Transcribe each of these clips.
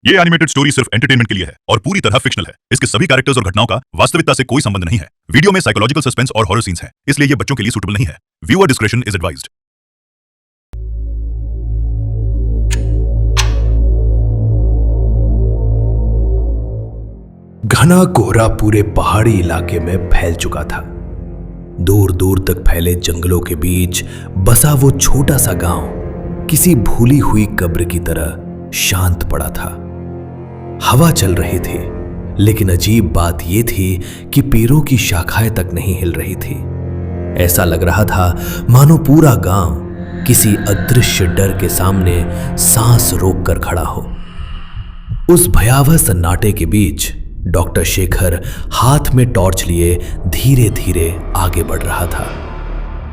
ये animated story सिर्फ entertainment के लिए है और पूरी तरह फिक्शनल है। इसके सभी कैरेक्टर्स और घटनाओं का वास्तविकता से कोई संबंध नहीं है। वीडियो में साइकोलॉजिकल सस्पेंस और हॉरर सीन्स हैं, इसलिए ये बच्चों के लिए सूटेबल नहीं है। Viewer discretion is advised. घना कोहरा पूरे पहाड़ी इलाके में फैल चुका था। दूर दूर तक फैले जंगलों के बीच बसा वो छोटा सा गांव किसी भूली हुई कब्र की तरह शांत पड़ा था। हवा चल रही थी, लेकिन अजीब बात यह थी कि पेड़ों की शाखाएं तक नहीं हिल रही थी। ऐसा लग रहा था मानो पूरा गांव किसी अदृश्य डर के सामने सांस रोककर खड़ा हो। उस भयावह सन्नाटे के बीच डॉक्टर शेखर हाथ में टॉर्च लिए धीरे धीरे आगे बढ़ रहा था।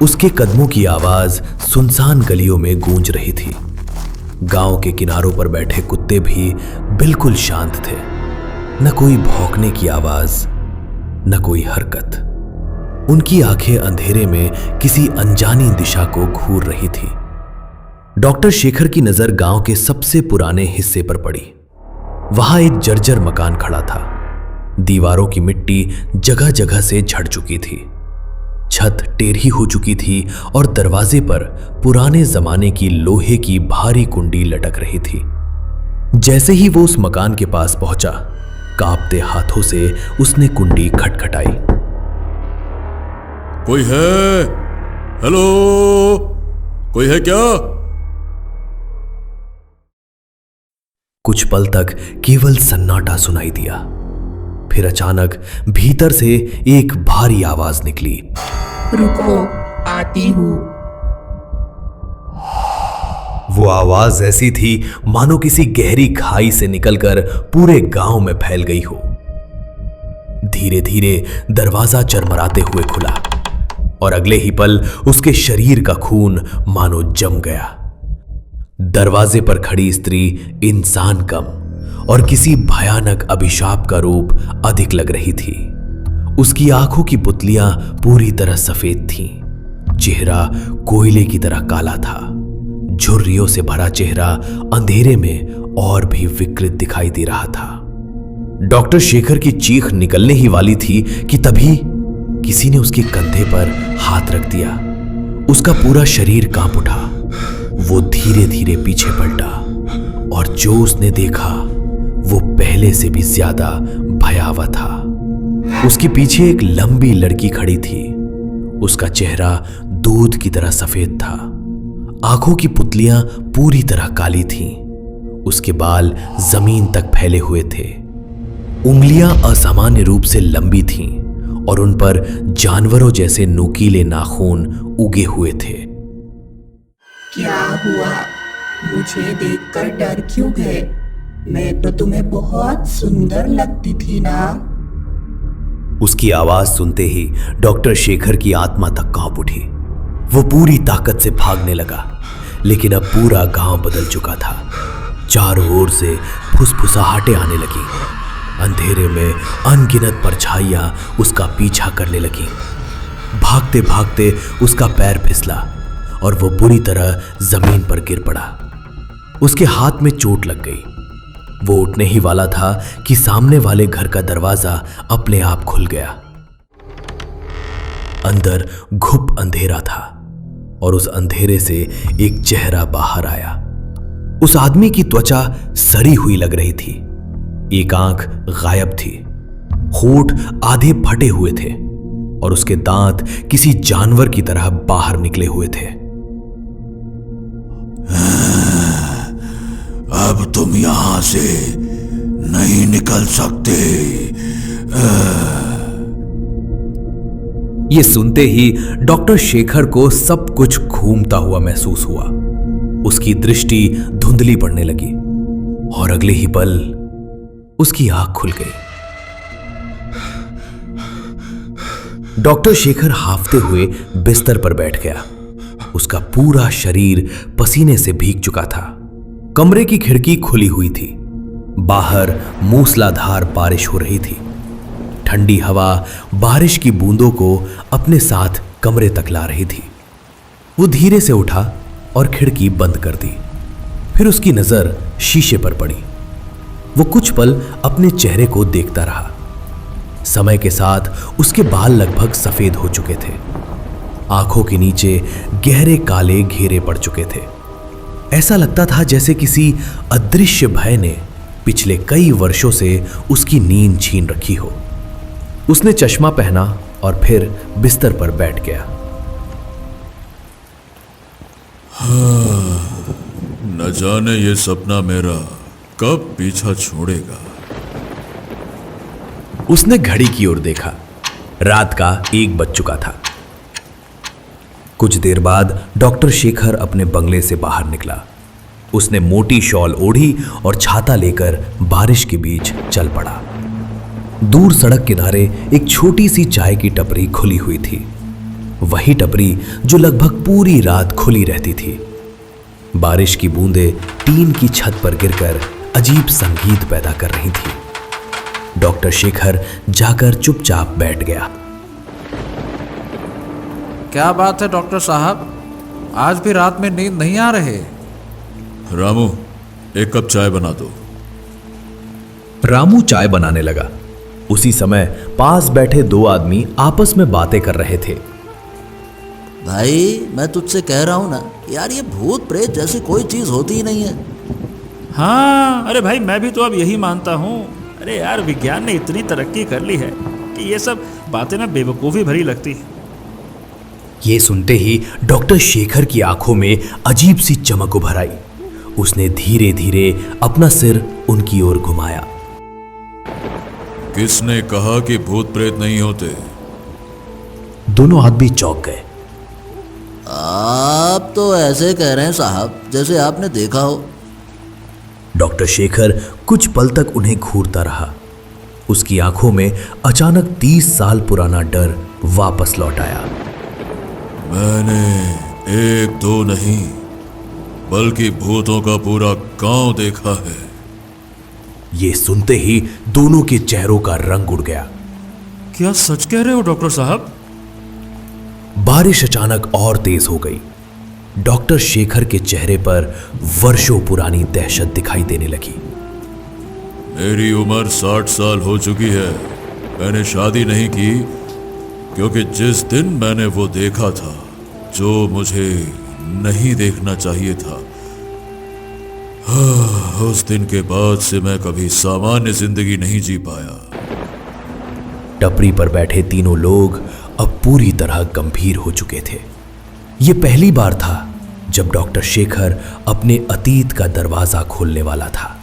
उसके कदमों की आवाज सुनसान गलियों में गूंज रही थी। गांव के किनारों पर बैठे कुत्ते भी बिल्कुल शांत थे। न कोई भौंकने की आवाज, न कोई हरकत। उनकी आंखें अंधेरे में किसी अनजानी दिशा को घूर रही थी। डॉक्टर शेखर की नजर गांव के सबसे पुराने हिस्से पर पड़ी। वहां एक जर्जर मकान खड़ा था। दीवारों की मिट्टी जगह जगह से झड़ चुकी थी, छत टेढ़ी हो चुकी थी और दरवाजे पर पुराने जमाने की लोहे की भारी कुंडी लटक रही थी। जैसे ही वो उस मकान के पास पहुंचा, कांपते हाथों से उसने कुंडी खटखटाई। कोई है? हेलो, कोई है क्या? कुछ पल तक केवल सन्नाटा सुनाई दिया। फिर अचानक भीतर से एक भारी आवाज निकली। रुको, आती हूं। वो आवाज ऐसी थी मानो किसी गहरी खाई से निकलकर पूरे गांव में फैल गई हो। धीरे धीरे दरवाजा चरमराते हुए खुला और अगले ही पल उसके शरीर का खून मानो जम गया। दरवाजे पर खड़ी स्त्री इंसान कम और किसी भयानक अभिशाप का रूप अधिक लग रही थी। उसकी आंखों की पुतलियां पूरी तरह सफेद थीं। चेहरा कोयले की तरह काला था। झुर्रियों से भरा चेहरा अंधेरे में और भी विकृत दिखाई दे रहा था। डॉक्टर शेखर की चीख निकलने ही वाली थी कि तभी किसी ने उसके कंधे पर हाथ रख दिया। उसका पूरा शरीर कांप उठा। वो धीरे धीरे पीछे पलटा और जो उसने देखा वो पहले से भी ज्यादा भयावह था। उसके पीछे एक लंबी लड़की खड़ी थी। उसका चेहरा दूध की तरह सफेद था। आंखों की पुतलियां पूरी तरह काली थीं। उसके बाल जमीन तक फैले हुए थे। उंगलियां असामान्य रूप से लंबी थीं और उन पर जानवरों जैसे नुकीले नाखून उगे हुए थे। क्या हुआ? मुझे देखकर डर क्यों गए? मैं तो तुम्हें बहुत सुंदर लगती थी ना। उसकी आवाज सुनते ही डॉक्टर शेखर की आत्मा तक कांप उठी। वो पूरी ताकत से भागने लगा, लेकिन अब पूरा गांव बदल चुका था। चारों ओर से फुसफुसाहटें आने लगी। अंधेरे में अनगिनत परछाइयां उसका पीछा करने लगी। भागते भागते उसका पैर फिसला और वो बुरी तरह जमीन पर गिर पड़ा। उसके हाथ में चोट लग गई। वो उठने ही वाला था कि सामने वाले घर का दरवाजा अपने आप खुल गया। अंदर घुप अंधेरा था और उस अंधेरे से एक चेहरा बाहर आया। उस आदमी की त्वचा सड़ी हुई लग रही थी। एक आंख गायब थी। होठ आधे फटे हुए थे और उसके दांत किसी जानवर की तरह बाहर निकले हुए थे। अब तुम यहां से नहीं निकल सकते। ये सुनते ही डॉक्टर शेखर को सब कुछ घूमता हुआ महसूस हुआ। उसकी दृष्टि धुंधली पड़ने लगी और अगले ही पल उसकी आंख खुल गई। डॉक्टर शेखर हांफते हुए बिस्तर पर बैठ गया। उसका पूरा शरीर पसीने से भीग चुका था। कमरे की खिड़की खुली हुई थी। बाहर मूसलाधार बारिश हो रही थी। ठंडी हवा बारिश की बूंदों को अपने साथ कमरे तक ला रही थी। वो धीरे से उठा और खिड़की बंद कर दी। फिर उसकी नजर शीशे पर पड़ी। वो कुछ पल अपने चेहरे को देखता रहा। समय के साथ उसके बाल लगभग सफेद हो चुके थे। आंखों के नीचे गहरे काले घेरे पड़ चुके थे। ऐसा लगता था जैसे किसी अदृश्य भय ने पिछले कई वर्षों से उसकी नींद छीन रखी हो। उसने चश्मा पहना और फिर बिस्तर पर बैठ गया। न जाने ये सपना मेरा कब पीछा छोड़ेगा। उसने घड़ी की ओर देखा। रात का 1 बज चुका था। कुछ देर बाद डॉक्टर शेखर अपने बंगले से बाहर निकला। उसने मोटी शॉल ओढ़ी और छाता लेकर बारिश के बीच चल पड़ा। दूर सड़क किनारे एक छोटी सी चाय की टपरी खुली हुई थी, वही टपरी जो लगभग पूरी रात खुली रहती थी। बारिश की बूंदें टीन की छत पर गिरकर अजीब संगीत पैदा कर रही थी। डॉक्टर शेखर जाकर चुपचाप बैठ गया। क्या बात है डॉक्टर साहब, आज भी रात में नींद नहीं आ रहे? रामू, 1 कप चाय बना दो। रामू चाय बनाने लगा। उसी समय पास बैठे 2 आदमी आपस में बातें कर रहे थे। भाई, मैं तुझसे कह रहा हूं ना यार, ये भूत प्रेत जैसी कोई चीज होती ही नहीं है। हाँ, अरे भाई मैं भी तो अब यही मानता हूँ। अरे यार, विज्ञान ने इतनी तरक्की कर ली है कि ये सब बातें ना बेवकूफ़ी भरी लगती है। ये सुनते ही डॉक्टर शेखर की आंखों में अजीब सी चमक उभर आई। उसने धीरे धीरे अपना सिर उनकी ओर घुमाया। किसने कहा कि भूत प्रेत नहीं होते? दोनों आदमी चौंक गए। आप तो ऐसे कह रहे हैं साहब जैसे आपने देखा हो। डॉक्टर शेखर कुछ पल तक उन्हें घूरता रहा। उसकी आंखों में अचानक 30 साल पुराना डर वापस लौट आया। मैंने 1-2 नहीं बल्कि भूतों का पूरा गांव देखा है। ये सुनते ही दोनों के चेहरों का रंग उड़ गया। क्या सच कह रहे हो डॉक्टर साहब? बारिश अचानक और तेज हो गई। डॉक्टर शेखर के चेहरे पर वर्षों पुरानी दहशत दिखाई देने लगी। मेरी उम्र 60 साल हो चुकी है। मैंने शादी नहीं की क्योंकि जिस दिन मैंने वो देखा था जो मुझे नहीं देखना चाहिए था, उस दिन के बाद से मैं कभी सामान्य जिंदगी नहीं जी पाया। टपरी पर बैठे तीनों लोग अब पूरी तरह गंभीर हो चुके थे। ये पहली बार था जब डॉक्टर शेखर अपने अतीत का दरवाजा खोलने वाला था।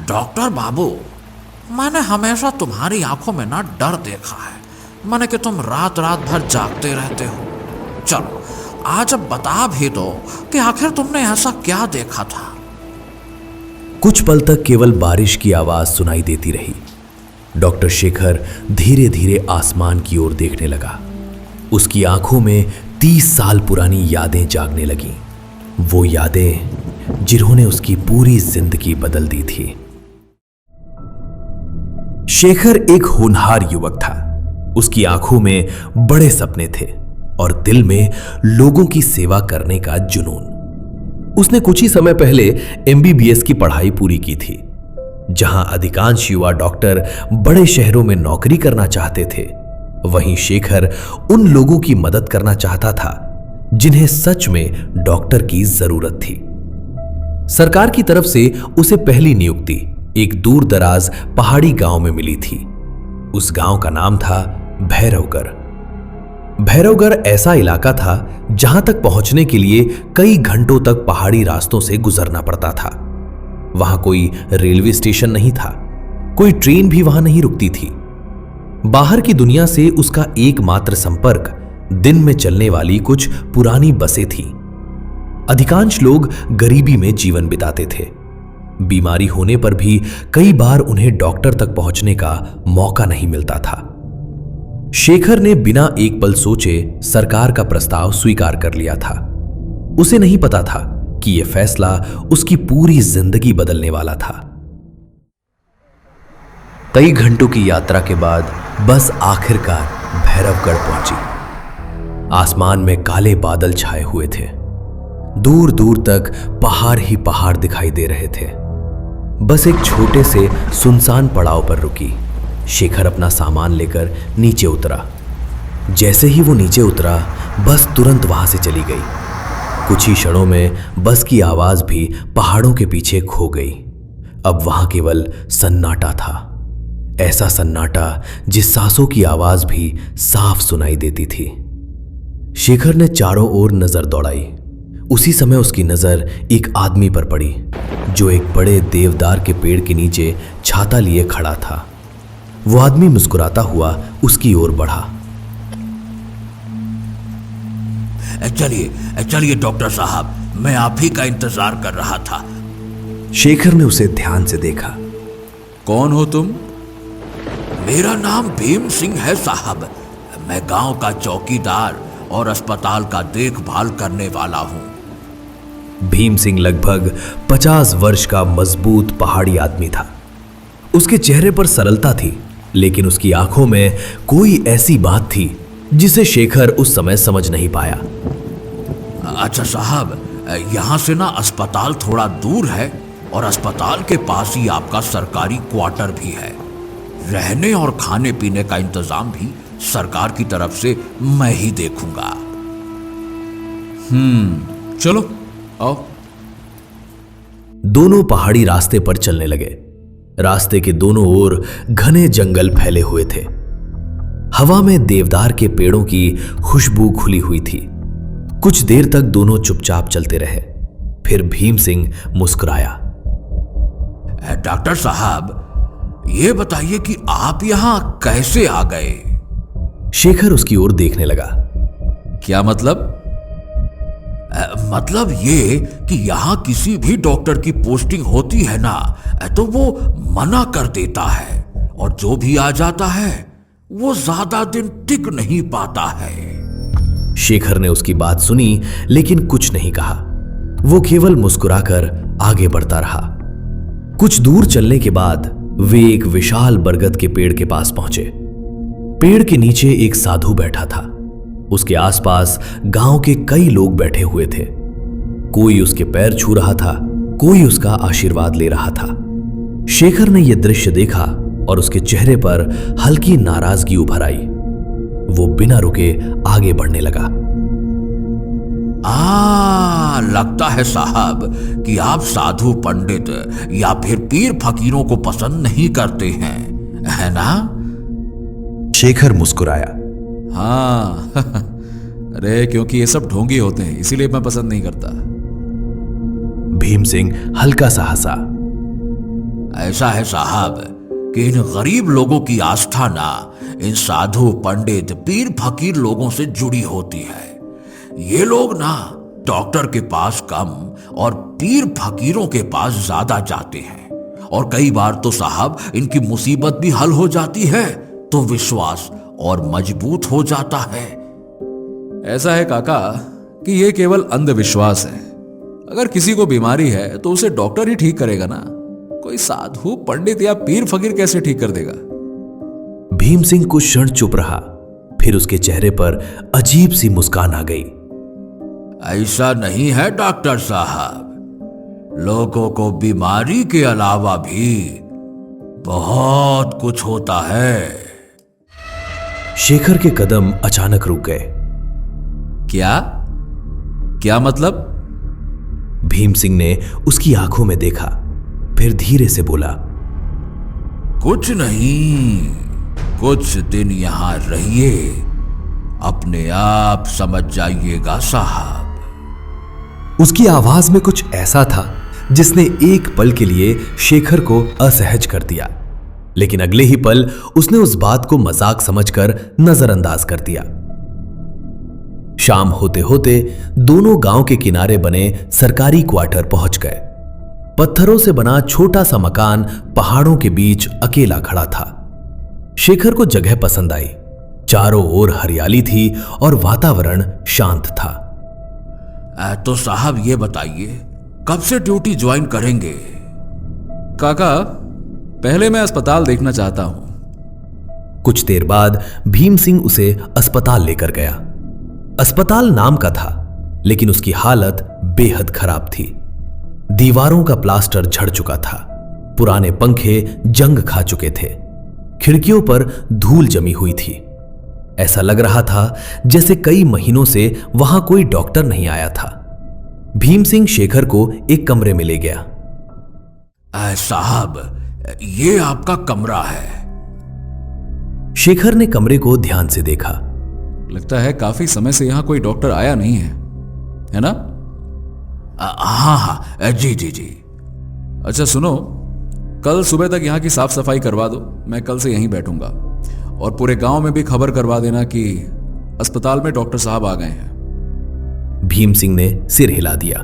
डॉक्टर बाबू, मैंने हमेशा तुम्हारी आंखों में ना डर देखा है। मैंने कि तुम रात रात भर जागते रहते हो। चलो आज अब बता भी दो कि आखिर तुमने ऐसा क्या देखा था। कुछ पल तक केवल बारिश की आवाज सुनाई देती रही। डॉक्टर शेखर धीरे धीरे आसमान की ओर देखने लगा। उसकी आंखों में 30 साल पुरानी यादें जागने लगीं। वो यादें जिन्होंने उसकी पूरी जिंदगी बदल दी थी। शेखर एक होनहार युवक था। उसकी आंखों में बड़े सपने थे और दिल में लोगों की सेवा करने का जुनून। उसने कुछ ही समय पहले MBBS की पढ़ाई पूरी की थी। जहां अधिकांश युवा डॉक्टर बड़े शहरों में नौकरी करना चाहते थे, वहीं शेखर उन लोगों की मदद करना चाहता था जिन्हें सच में डॉक्टर की जरूरत थी। सरकार की तरफ से उसे पहली नियुक्ति एक दूर दराज पहाड़ी गांव में मिली थी। उस गांव का नाम था भैरवगढ़। भैरवगढ़ ऐसा इलाका था जहां तक पहुंचने के लिए कई घंटों तक पहाड़ी रास्तों से गुजरना पड़ता था। वहां कोई रेलवे स्टेशन नहीं था, कोई ट्रेन भी वहां नहीं रुकती थी। बाहर की दुनिया से उसका एकमात्र संपर्क दिन में चलने वाली कुछ पुरानी बसें थीं। अधिकांश लोग गरीबी में जीवन बिताते थे। बीमारी होने पर भी कई बार उन्हें डॉक्टर तक पहुंचने का मौका नहीं मिलता था। शेखर ने बिना एक पल सोचे सरकार का प्रस्ताव स्वीकार कर लिया था। उसे नहीं पता था कि यह फैसला उसकी पूरी जिंदगी बदलने वाला था। कई घंटों की यात्रा के बाद बस आखिरकार भैरवगढ़ पहुंची। आसमान में काले बादल छाए हुए थे। दूर दूर तक पहाड़ ही पहाड़ दिखाई दे रहे थे। बस एक छोटे से सुनसान पड़ाव पर रुकी। शेखर अपना सामान लेकर नीचे उतरा। जैसे ही वो नीचे उतरा, बस तुरंत वहां से चली गई। कुछ ही क्षणों में बस की आवाज भी पहाड़ों के पीछे खो गई। अब वहां केवल सन्नाटा था, ऐसा सन्नाटा जिस सांसों की आवाज भी साफ सुनाई देती थी। शेखर ने चारों ओर नजर दौड़ाई। उसी समय उसकी नजर एक आदमी पर पड़ी जो एक बड़े देवदार के पेड़ के नीचे छाता लिए खड़ा था। वो आदमी मुस्कुराता हुआ उसकी ओर बढ़ा। चलिए चलिए डॉक्टर साहब, मैं आप ही का इंतजार कर रहा था। शेखर ने उसे ध्यान से देखा। कौन हो तुम? मेरा नाम भीम सिंह है साहब। मैं गांव का चौकीदार और अस्पताल का देखभाल करने वाला हूं। भीम सिंह लगभग 50 वर्ष का मजबूत पहाड़ी आदमी था। उसके चेहरे पर सरलता थी, लेकिन उसकी आंखों में कोई ऐसी बात थी जिसे शेखर उस समय समझ नहीं पाया। अच्छा साहब, यहाँ से ना अस्पताल थोड़ा दूर है और अस्पताल के पास ही आपका सरकारी क्वार्टर भी है। रहने और खाने पीने का इंतजाम भी सरकार की तरफ से मैं ही देखूंगा। चलो आओ। दोनों पहाड़ी रास्ते पर चलने लगे। रास्ते के दोनों ओर घने जंगल फैले हुए थे। हवा में देवदार के पेड़ों की खुशबू खुली हुई थी। कुछ देर तक दोनों चुपचाप चलते रहे। फिर भीम सिंह मुस्कुराया। डॉक्टर साहब, ये बताइए कि आप यहां कैसे आ गए? शेखर उसकी ओर देखने लगा। क्या मतलब? मतलब ये कि यहां किसी भी डॉक्टर की पोस्टिंग होती है ना, तो वो मना कर देता है, और जो भी आ जाता है वो ज्यादा दिन टिक नहीं पाता है। शेखर ने उसकी बात सुनी, लेकिन कुछ नहीं कहा। वो केवल मुस्कुराकर आगे बढ़ता रहा। कुछ दूर चलने के बाद वे एक विशाल बरगद के पेड़ के पास पहुंचे। पेड़ के नीचे एक साधु बैठा था। उसके आसपास गांव के कई लोग बैठे हुए थे। कोई उसके पैर छू रहा था, कोई उसका आशीर्वाद ले रहा था। शेखर ने यह दृश्य देखा और उसके चेहरे पर हल्की नाराजगी उभर आई। वो बिना रुके आगे बढ़ने लगा। लगता है साहब कि आप साधु पंडित या फिर पीर फकीरों को पसंद नहीं करते हैं, है ना? शेखर मुस्कुराया। हाँ अरे क्योंकि ये सब ढोंगी होते हैं, इसीलिए मैं पसंद नहीं करता। भीम सिंह हल्का सा हंसा। ऐसा है साहब कि इन गरीब लोगों की आस्था ना इन साधु पंडित पीर फकीर लोगों से जुड़ी होती है। ये लोग ना डॉक्टर के पास कम और पीर फकीरों के पास ज्यादा जाते हैं, और कई बार तो साहब इनकी मुसीबत भी हल हो जाती है तो विश्वास और मजबूत हो जाता है। ऐसा है काका कि ये केवल अंधविश्वास है। अगर किसी को बीमारी है तो उसे डॉक्टर ही ठीक करेगा ना, कोई साधु पंडित या पीर फकीर कैसे ठीक कर देगा? भीम सिंह कुछ क्षण चुप रहा, फिर उसके चेहरे पर अजीब सी मुस्कान आ गई। ऐसा नहीं है डॉक्टर साहब, लोगों को बीमारी के अलावा भी बहुत कुछ होता है। शेखर के कदम अचानक रुक गए। क्या मतलब? भीम सिंह ने उसकी आंखों में देखा, फिर धीरे से बोला, कुछ नहीं, कुछ दिन यहां रहिए, अपने आप समझ जाइएगा साहब। उसकी आवाज में कुछ ऐसा था जिसने एक पल के लिए शेखर को असहज कर दिया, लेकिन अगले ही पल उसने उस बात को मजाक समझकर नजरअंदाज कर दिया। शाम होते होते दोनों गांव के किनारे बने सरकारी क्वार्टर पहुंच गए। पत्थरों से बना छोटा सा मकान पहाड़ों के बीच अकेला खड़ा था। शेखर को जगह पसंद आई। चारों ओर हरियाली थी और वातावरण शांत था। तो साहब ये बताइए, कब से ड्यूटी ज्वाइन करेंगे? काका पहले मैं अस्पताल देखना चाहता हूं। कुछ देर बाद भीम सिंह उसे अस्पताल लेकर गया। अस्पताल नाम का था, लेकिन उसकी हालत बेहद खराब थी। दीवारों का प्लास्टर झड़ चुका था। पुराने पंखे जंग खा चुके थे। खिड़कियों पर धूल जमी हुई थी। ऐसा लग रहा था जैसे कई महीनों से वहां कोई डॉक्टर नहीं आया था। भीम सिंह शेखर को एक कमरे में ले गया। साहब, ये आपका कमरा है। शेखर ने कमरे को ध्यान से देखा। लगता है काफी समय से यहां कोई डॉक्टर आया नहीं है ना? हाँ हाँ, जी जी जी। अच्छा सुनो, कल सुबह तक यहां की साफ सफाई करवा दो। मैं कल से यहीं बैठूंगा। और पूरे गांव में भी खबर करवा देना कि अस्पताल में डॉक्टर साहब आ गए हैं। भीम सिंह ने सिर हिला दिया।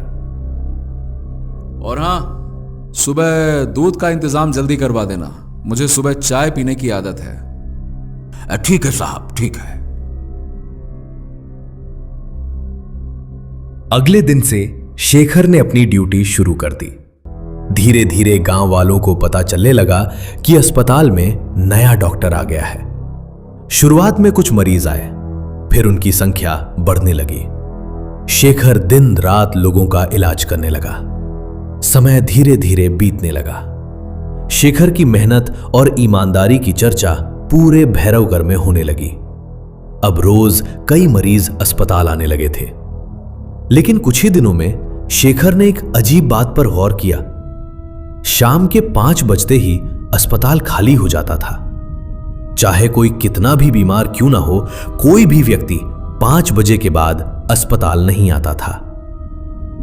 और हां, सुबह दूध का इंतजाम जल्दी करवा देना। मुझे सुबह चाय पीने की आदत है। ठीक है साहब, ठीक है। अगले दिन से शेखर ने अपनी ड्यूटी शुरू कर दी। धीरे धीरे गांव वालों को पता चलने लगा कि अस्पताल में नया डॉक्टर आ गया है। शुरुआत में कुछ मरीज आए, फिर उनकी संख्या बढ़ने लगी। शेखर दिन रात लोगों का इलाज करने लगा। समय धीरे धीरे बीतने लगा। शेखर की मेहनत और ईमानदारी की चर्चा पूरे भैरवगढ़ में होने लगी। अब रोज कई मरीज अस्पताल आने लगे थे। लेकिन कुछ ही दिनों में शेखर ने एक अजीब बात पर गौर किया। शाम के 5 बजते ही अस्पताल खाली हो जाता था। चाहे कोई कितना भी बीमार क्यों ना हो, कोई भी व्यक्ति 5 बजे के बाद अस्पताल नहीं आता था।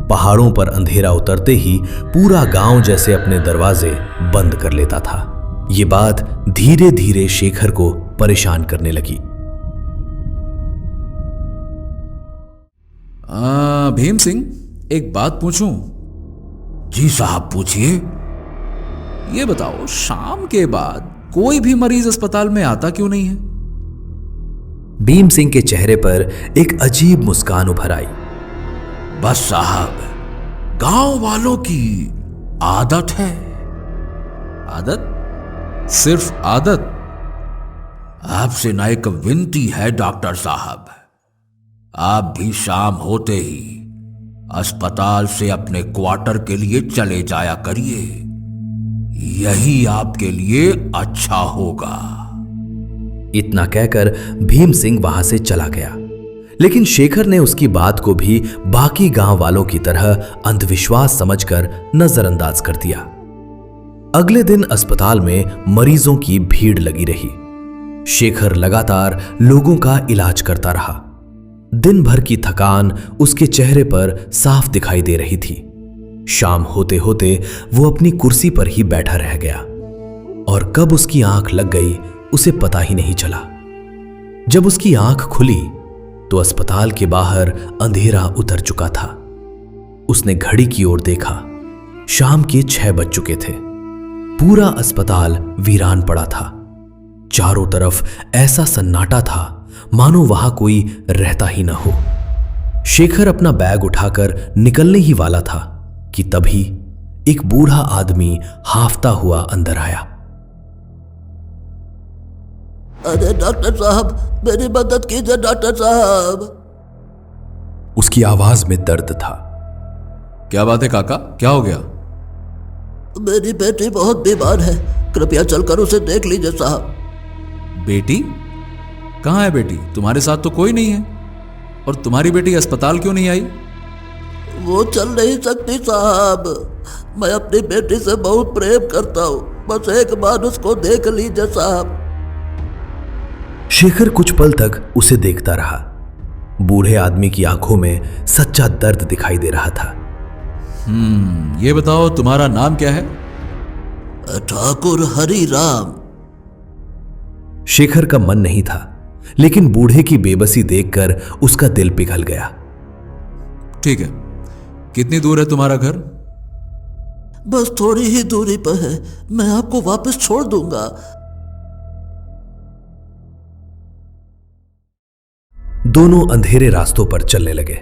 पहाड़ों पर अंधेरा उतरते ही पूरा गांव जैसे अपने दरवाजे बंद कर लेता था। यह बात धीरे धीरे शेखर को परेशान करने लगी। भीम सिंह, एक बात पूछूं? जी साहब, पूछिए। ये बताओ, शाम के बाद कोई भी मरीज अस्पताल में आता क्यों नहीं है? भीम सिंह के चेहरे पर एक अजीब मुस्कान उभर आई। बस साहब, गांव वालों की आदत है। आदत? सिर्फ आदत? आपसे ना एक विनती है डॉक्टर साहब, आप भी शाम होते ही अस्पताल से अपने क्वार्टर के लिए चले जाया करिए। यही आपके लिए अच्छा होगा। इतना कहकर भीम सिंह वहां से चला गया। लेकिन शेखर ने उसकी बात को भी बाकी गांव वालों की तरह अंधविश्वास समझकर नजरअंदाज कर दिया। अगले दिन अस्पताल में मरीजों की भीड़ लगी रही। शेखर लगातार लोगों का इलाज करता रहा। दिन भर की थकान उसके चेहरे पर साफ दिखाई दे रही थी। शाम होते होते वो अपनी कुर्सी पर ही बैठा रह गया और कब उसकी आंख लग गई उसे पता ही नहीं चला। जब उसकी आंख खुली तो अस्पताल के बाहर अंधेरा उतर चुका था। उसने घड़ी की ओर देखा। शाम के 6 बज चुके थे। पूरा अस्पताल वीरान पड़ा था। चारों तरफ ऐसा सन्नाटा था मानो वहां कोई रहता ही न हो। शेखर अपना बैग उठाकर निकलने ही वाला था कि तभी एक बूढ़ा आदमी हांफता हुआ अंदर आया। अरे डॉक्टर साहब, मेरी मदद कीजिए डॉक्टर साहब। उसकी आवाज में दर्द था। क्या बात है काका, क्या हो गया? मेरी बेटी बहुत बीमार है, कृपया चलकर उसे देख लीजिए साहब। बेटी? कहाँ है बेटी? तुम्हारे साथ तो कोई नहीं है। और तुम्हारी बेटी अस्पताल क्यों नहीं आई? वो चल नहीं सकती साहब। मैं अपनी बेटी से बहुत प्रेम करता हूँ, बस एक बार उसको देख लीजिए साहब। शेखर कुछ पल तक उसे देखता रहा। बूढ़े आदमी की आंखों में सच्चा दर्द दिखाई दे रहा था। ये बताओ, तुम्हारा नाम क्या है? ठाकुर हरि राम। शेखर का मन नहीं था, लेकिन बूढ़े की बेबसी देखकर उसका दिल पिघल गया। ठीक है, कितनी दूर है तुम्हारा घर? बस थोड़ी ही दूरी पर है, मैं आपको वापस छोड़ दूंगा। दोनों अंधेरे रास्तों पर चलने लगे।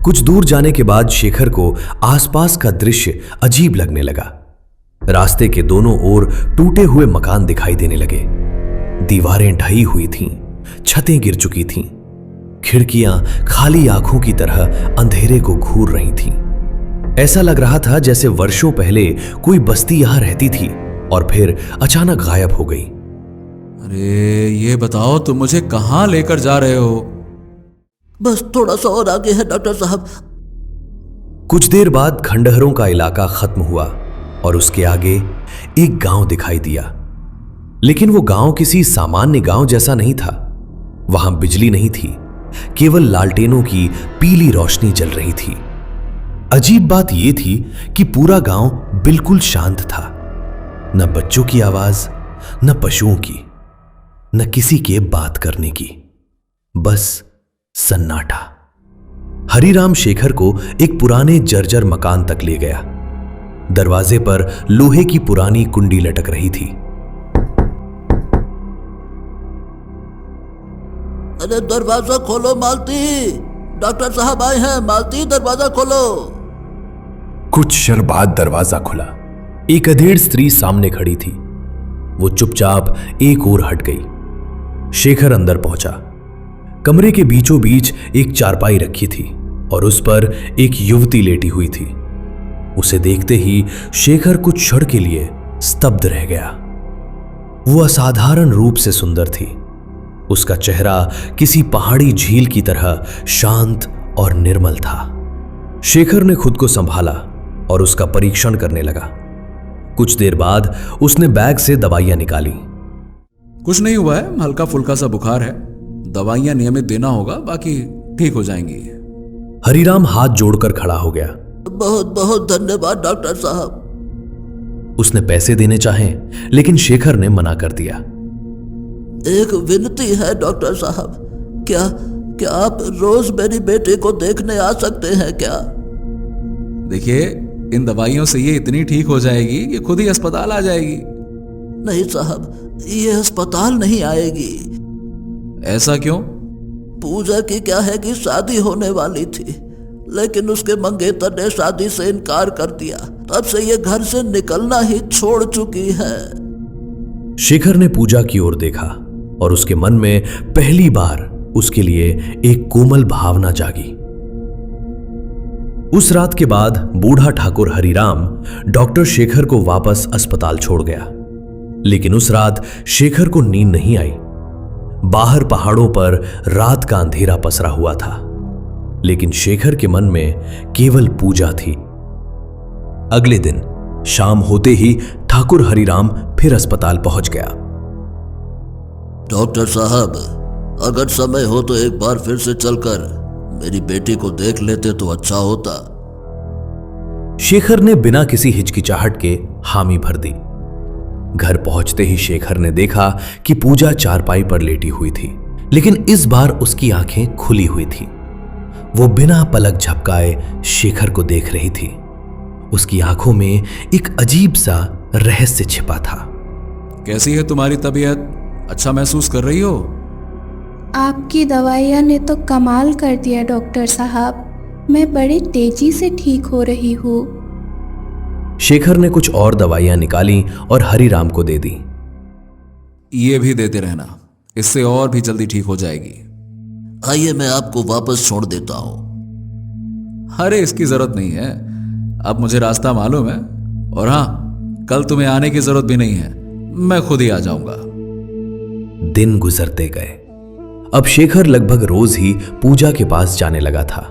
कुछ दूर जाने के बाद शेखर को आसपास का दृश्य अजीब लगने लगा। रास्ते के दोनों ओर टूटे हुए मकान दिखाई देने लगे। दीवारें ढही हुई थीं, छतें गिर चुकी थीं, खिड़कियां खाली आंखों की तरह अंधेरे को घूर रही थीं। ऐसा लग रहा था जैसे वर्षों पहले कोई बस्ती यहां रहती थी और फिर अचानक गायब हो गई। अरे ये बताओ तुम मुझे कहां लेकर जा रहे हो? बस थोड़ा सा और आगे है डॉक्टर साहब। कुछ देर बाद खंडहरों का इलाका खत्म हुआ और उसके आगे एक गांव दिखाई दिया। लेकिन वो गांव किसी सामान्य गांव जैसा नहीं था। वहां बिजली नहीं थी, केवल लालटेनों की पीली रोशनी जल रही थी। अजीब बात यह थी कि पूरा गांव बिल्कुल शांत था। न बच्चों की आवाज, न पशुओं की, न किसी के बात करने की, बस सन्नाटा। हरिराम शेखर को एक पुराने जर्जर मकान तक ले गया। दरवाजे पर लोहे की पुरानी कुंडी लटक रही थी। अरे दरवाजा खोलो मालती, डॉक्टर साहब आए हैं। मालती दरवाजा खोलो। कुछ क्षण बाद दरवाजा खुला। एक अधेड़ स्त्री सामने खड़ी थी। वो चुपचाप एक ओर हट गई। शेखर अंदर पहुंचा। कमरे के बीचों बीच एक चारपाई रखी थी और उस पर एक युवती लेटी हुई थी। उसे देखते ही शेखर कुछ क्षण के लिए स्तब्ध रह गया। वो असाधारण रूप से सुंदर थी। उसका चेहरा किसी पहाड़ी झील की तरह शांत और निर्मल था। शेखर ने खुद को संभाला और उसका परीक्षण करने लगा। कुछ देर बाद उसने बैग से दवाइयां निकाली। कुछ नहीं हुआ है, हल्का फुल्का सा बुखार है। दवाइयां नियमित देना होगा, बाकी ठीक हो जाएंगी। हरिराम हाथ जोड़कर खड़ा हो गया। बहुत बहुत धन्यवाद डॉक्टर साहब। उसने पैसे देने चाहे, लेकिन शेखर ने मना कर दिया। एक विनती है डॉक्टर साहब, क्या आप रोज मेरी बेटी को देखने आ सकते हैं क्या? देखिए, इन दवाइयों से ये इतनी ठीक हो जाएगी कि खुद ही अस्पताल आ जाएगी। नहीं साहब, ये अस्पताल नहीं आएगी। ऐसा क्यों? पूजा की क्या है कि शादी होने वाली थी, लेकिन उसके मंगेतर ने शादी से इनकार कर दिया। तब से ये घर से निकलना ही छोड़ चुकी है। शेखर ने पूजा की ओर देखा और उसके मन में पहली बार उसके लिए एक कोमल भावना जागी। उस रात के बाद बूढ़ा ठाकुर हरिराम डॉक्टर शेखर को वापस अस्पताल छोड़ गया। लेकिन उस रात शेखर को नींद नहीं आई। बाहर पहाड़ों पर रात का अंधेरा पसरा हुआ था, लेकिन शेखर के मन में केवल पूजा थी। अगले दिन शाम होते ही ठाकुर हरिराम फिर अस्पताल पहुंच गया। डॉक्टर साहब, अगर समय हो तो एक बार फिर से चलकर मेरी बेटी को देख लेते तो अच्छा होता। शेखर ने बिना किसी हिचकिचाहट के हामी भर दी। घर पहुंचते ही शेखर ने देखा कि पूजा चारपाई पर लेटी हुई थी, लेकिन इस बार उसकी आंखें खुली हुई थी। वो बिना पलक झपकाए शेखर को देख रही थी। उसकी आंखों में एक अजीब सा रहस्य छिपा था। कैसी है तुम्हारी तबीयत? अच्छा महसूस कर रही हो? आपकी दवाइयाँ ने तो कमाल कर दिया डॉक्टर साहब। मैं बड़ी तेजी से ठीक हो रही हूँ। शेखर ने कुछ और दवाइयां निकाली और हरिराम को दे दी। ये भी देते रहना, इससे और भी जल्दी ठीक हो जाएगी। आइए, मैं आपको वापस छोड़ देता हूं। अरे इसकी जरूरत नहीं है, अब मुझे रास्ता मालूम है। और हाँ, कल तुम्हें आने की जरूरत भी नहीं है, मैं खुद ही आ जाऊंगा। दिन गुजरते गए। अब शेखर लगभग रोज ही पूजा के पास जाने लगा था।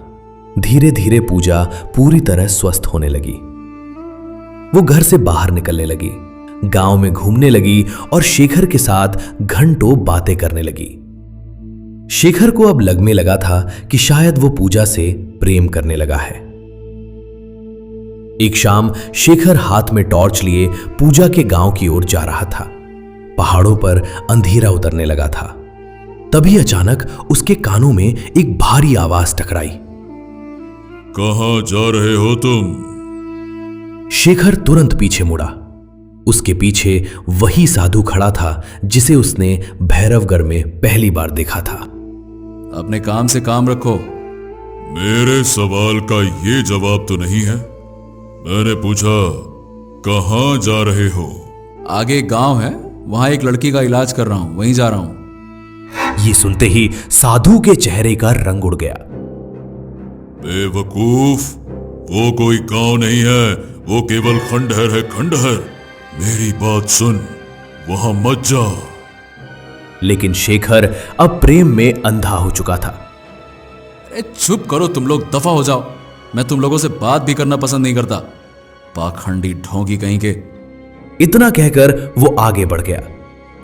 धीरे धीरे पूजा पूरी तरह स्वस्थ होने लगी। वो घर से बाहर निकलने लगी, गांव में घूमने लगी और शेखर के साथ घंटों बातें करने लगी। शेखर को अब लगने लगा था कि शायद वो पूजा से प्रेम करने लगा है। एक शाम शेखर हाथ में टॉर्च लिए पूजा के गांव की ओर जा रहा था। पहाड़ों पर अंधेरा उतरने लगा था। तभी अचानक उसके कानों में एक भारी आवाज टकराई। कहां जा रहे हो तुम? शेखर तुरंत पीछे मुड़ा। उसके पीछे वही साधु खड़ा था जिसे उसने भैरवगढ़ में पहली बार देखा था। अपने काम से काम रखो। मेरे सवाल का ये जवाब तो नहीं है। मैंने पूछा कहां जा रहे हो? आगे एक गांव है, वहां एक लड़की का इलाज कर रहा हूं, वहीं जा रहा हूं। ये सुनते ही साधु के चेहरे का रंग उड़ गया। बेवकूफ, वो कोई गांव नहीं है, वो केवल खंडहर है, खंडहर। मेरी बात सुन, वहां मत जा। लेकिन शेखर अब प्रेम में अंधा हो चुका था। चुप करो तुम लोग, दफा हो जाओ। मैं तुम लोगों से बात भी करना पसंद नहीं करता, पाखंडी ढोंगी कहीं के। इतना कहकर वो आगे बढ़ गया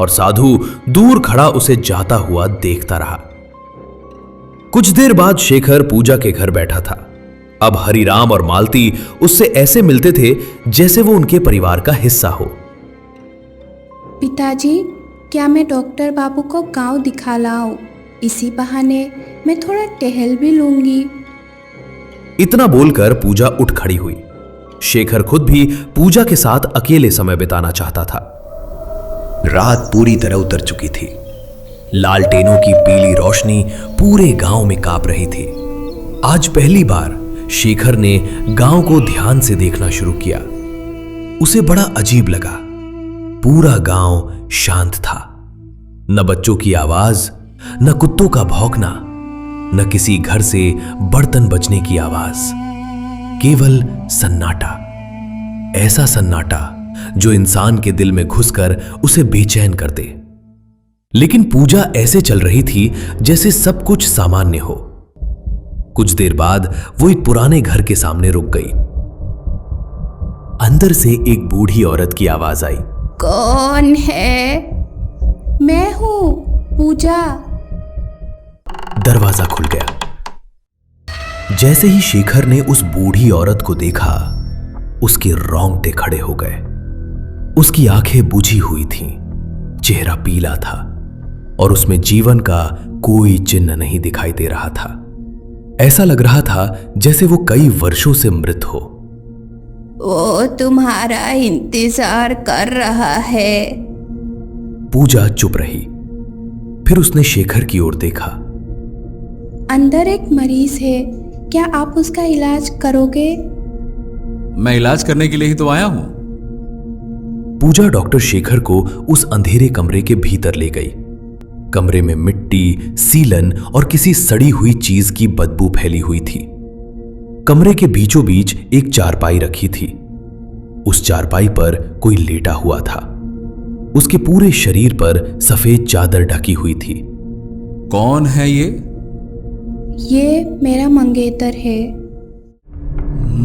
और साधु दूर खड़ा उसे जाता हुआ देखता रहा। कुछ देर बाद शेखर पूजा के घर बैठा था। अब हरिराम और मालती उससे ऐसे मिलते थे जैसे वो उनके परिवार का हिस्सा हो। पिताजी, क्या मैं डॉक्टर बाबू को गांव दिखा लाऊं? इसी बहाने मैं थोड़ा टहल भी लूंगी। इतना बोलकर पूजा उठ खड़ी हुई। शेखर खुद भी पूजा के साथ अकेले समय बिताना चाहता था। रात पूरी तरह उतर चुकी थी। लालटेनों की पीली रोशनी पूरे गांव में कांप रही थी। आज पहली बार शेखर ने गांव को ध्यान से देखना शुरू किया। उसे बड़ा अजीब लगा। पूरा गांव शांत था। न बच्चों की आवाज, न कुत्तों का भौंकना, न किसी घर से बर्तन बजने की आवाज। केवल सन्नाटा। ऐसा सन्नाटा जो इंसान के दिल में घुसकर उसे बेचैन कर दे। लेकिन पूजा ऐसे चल रही थी जैसे सब कुछ सामान्य हो। कुछ देर बाद वो एक पुराने घर के सामने रुक गई। अंदर से एक बूढ़ी औरत की आवाज आई। कौन है? मैं हूं, पूजा। दरवाजा खुल गया। जैसे ही शेखर ने उस बूढ़ी औरत को देखा, उसके रोंगटे खड़े हो गए। उसकी आंखें बुझी हुई थीं, चेहरा पीला था और उसमें जीवन का कोई चिन्ह नहीं दिखाई दे रहा था। ऐसा लग रहा था जैसे वो कई वर्षों से मृत हो। वो तुम्हारा इंतजार कर रहा है। पूजा चुप रही। फिर उसने शेखर की ओर देखा। अंदर एक मरीज है, क्या आप उसका इलाज करोगे? मैं इलाज करने के लिए ही तो आया हूं। पूजा डॉक्टर शेखर को उस अंधेरे कमरे के भीतर ले गई। कमरे में मिट्टी, सीलन और किसी सड़ी हुई चीज की बदबू फैली हुई थी। कमरे के बीचों बीच एक चारपाई रखी थी। उस चारपाई पर कोई लेटा हुआ था। उसके पूरे शरीर पर सफेद चादर ढकी हुई थी। कौन है ये? ये मेरा मंगेतर है।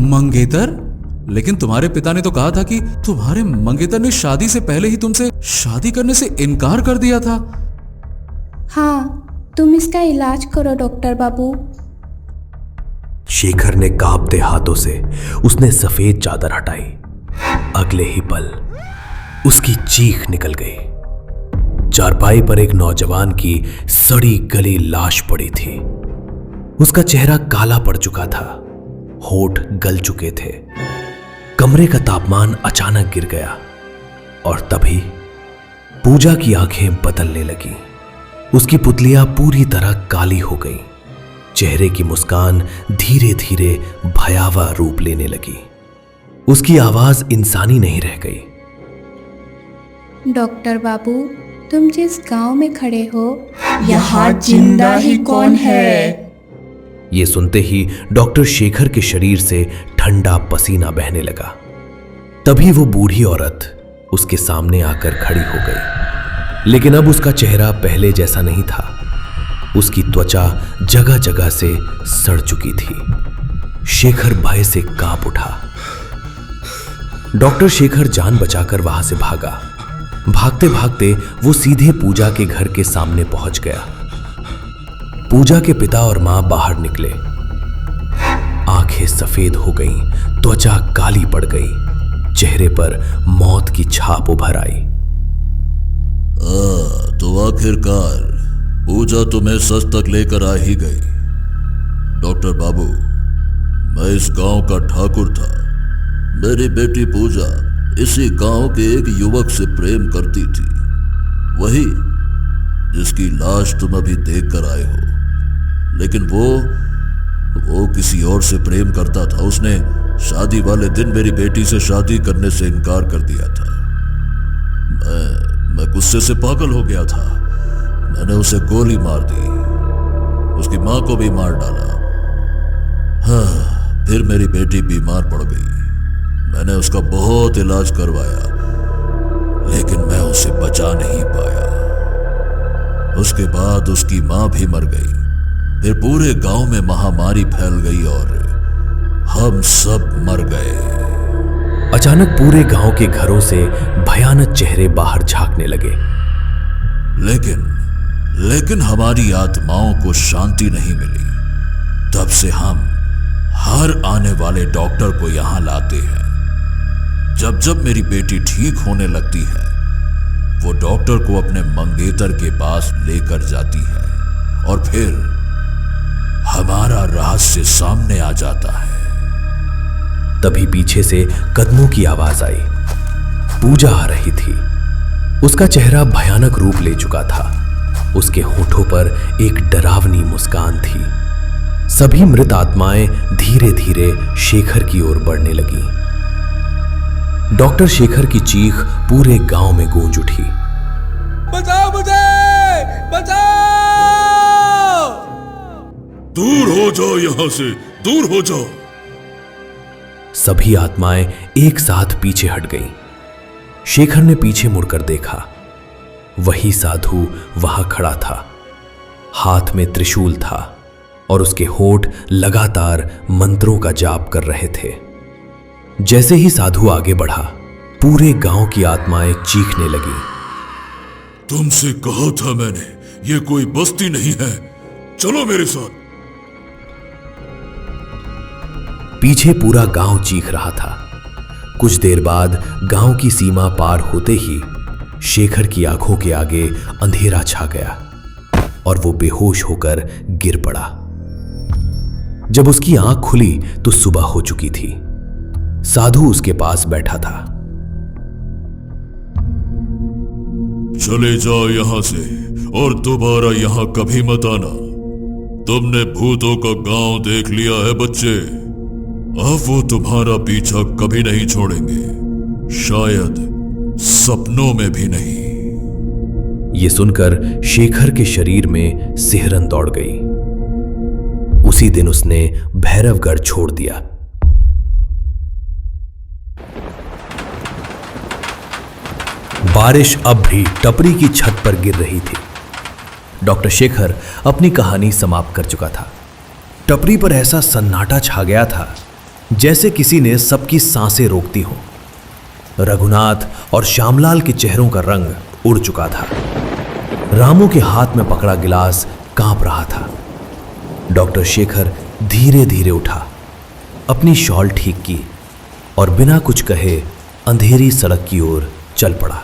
मंगेतर? लेकिन तुम्हारे पिता ने तो कहा था कि तुम्हारे मंगेतर ने शादी से पहले ही तुमसे शादी करने से इनकार कर दिया था। हाँ, तुम इसका इलाज करो डॉक्टर बाबू। शेखर ने कांपते हाथों से उसने सफेद चादर हटाई। अगले ही पल उसकी चीख निकल गई। चारपाई पर एक नौजवान की सड़ी गली लाश पड़ी थी। उसका चेहरा काला पड़ चुका था, होठ गल चुके थे। कमरे का तापमान अचानक गिर गया और तभी पूजा की आंखें बदलने लगीं। उसकी पुतलियां पूरी तरह काली हो गईं। चेहरे की मुस्कान धीरे धीरे भयावह रूप लेने लगी। उसकी आवाज इंसानी नहीं रह गई। डॉक्टर बाबू, तुम जिस गांव में खड़े हो, यहाँ जिंदा ही कौन है? ये सुनते ही डॉक्टर शेखर के शरीर से ठंडा पसीना बहने लगा। तभी वो बूढ़ी औरत उसके सामने आकर खड़ी हो गई। लेकिन अब उसका चेहरा पहले जैसा नहीं था। उसकी त्वचा जगह जगह से सड़ चुकी थी। शेखर भय से कांप उठा। डॉक्टर शेखर जान बचाकर वहां से भागा। भागते भागते वो सीधे पूजा के घर के सामने पहुंच गया। पूजा के पिता और मां बाहर निकले। आंखें सफेद हो गईं, त्वचा काली पड़ गई, चेहरे पर मौत की छाप उभर आई। तो आखिरकार पूजा तुम्हें सच तक लेकर आ ही गई। डॉक्टर बाबू, मैं इस गांव का ठाकुर था। मेरी बेटी पूजा इसी गांव के एक युवक से प्रेम करती थी, वही जिसकी लाश तुम अभी देख कर आए हो। लेकिन वो किसी और से प्रेम करता था। उसने शादी वाले दिन मेरी बेटी से शादी करने से इनकार कर दिया था। मैं गुस्से से पागल हो गया था। मैंने उसे गोली मार दी, उसकी मां को भी मार डाला। हाँ, फिर मेरी बेटी बीमार पड़ गई। मैंने उसका बहुत इलाज करवाया, लेकिन मैं उसे बचा नहीं पाया। उसके बाद उसकी मां भी मर गई। फिर पूरे गांव में महामारी फैल गई और हम सब मर गए। अचानक पूरे गांव के घरों से भयानक चेहरे बाहर झांकने लगे। लेकिन हमारी आत्माओं को शांति नहीं मिली। तब से हम हर आने वाले डॉक्टर को यहां लाते हैं। जब मेरी बेटी ठीक होने लगती है, वो डॉक्टर को अपने मंगेतर के पास लेकर जाती है और फिर हमारा रहस्य सामने आ जाता है। तभी पीछे से कदमों की आवाज आई। पूजा आ रही थी। उसका चेहरा भयानक रूप ले चुका था। उसके होठों पर एक डरावनी मुस्कान थी। सभी मृत आत्माएं धीरे धीरे शेखर की ओर बढ़ने लगी। डॉक्टर शेखर की चीख पूरे गांव में गूंज उठी। बचाओ मुझे, बचाओ! दूर हो जाओ, यहां से दूर हो जाओ। सभी आत्माएं एक साथ पीछे हट गईं। शेखर ने पीछे मुड़कर देखा। वही साधु वहां खड़ा था। हाथ में त्रिशूल था और उसके होठ लगातार मंत्रों का जाप कर रहे थे। जैसे ही साधु आगे बढ़ा, पूरे गांव की आत्माएं चीखने लगी। तुमसे कहा था मैंने, ये कोई बस्ती नहीं है, चलो मेरे साथ। पीछे पूरा गांव चीख रहा था। कुछ देर बाद गांव की सीमा पार होते ही शेखर की आंखों के आगे अंधेरा छा गया और वो बेहोश होकर गिर पड़ा। जब उसकी आंख खुली तो सुबह हो चुकी थी। साधु उसके पास बैठा था। चले जाओ यहां से और दोबारा यहां कभी मत आना। तुमने भूतों का गांव देख लिया है बच्चे। अब वो तुम्हारा पीछा कभी नहीं छोड़ेंगे, शायद सपनों में भी नहीं। ये सुनकर शेखर के शरीर में सिहरन दौड़ गई। उसी दिन उसने भैरवगढ़ छोड़ दिया। बारिश अब भी टपरी की छत पर गिर रही थी। डॉक्टर शेखर अपनी कहानी समाप्त कर चुका था। टपरी पर ऐसा सन्नाटा छा गया था जैसे किसी ने सबकी सांसें रोकती हो। रघुनाथ और श्यामलाल के चेहरों का रंग उड़ चुका था। रामू के हाथ में पकड़ा गिलास कांप रहा था। डॉक्टर शेखर धीरे धीरे उठा, अपनी शॉल ठीक की और बिना कुछ कहे अंधेरी सड़क की ओर चल पड़ा।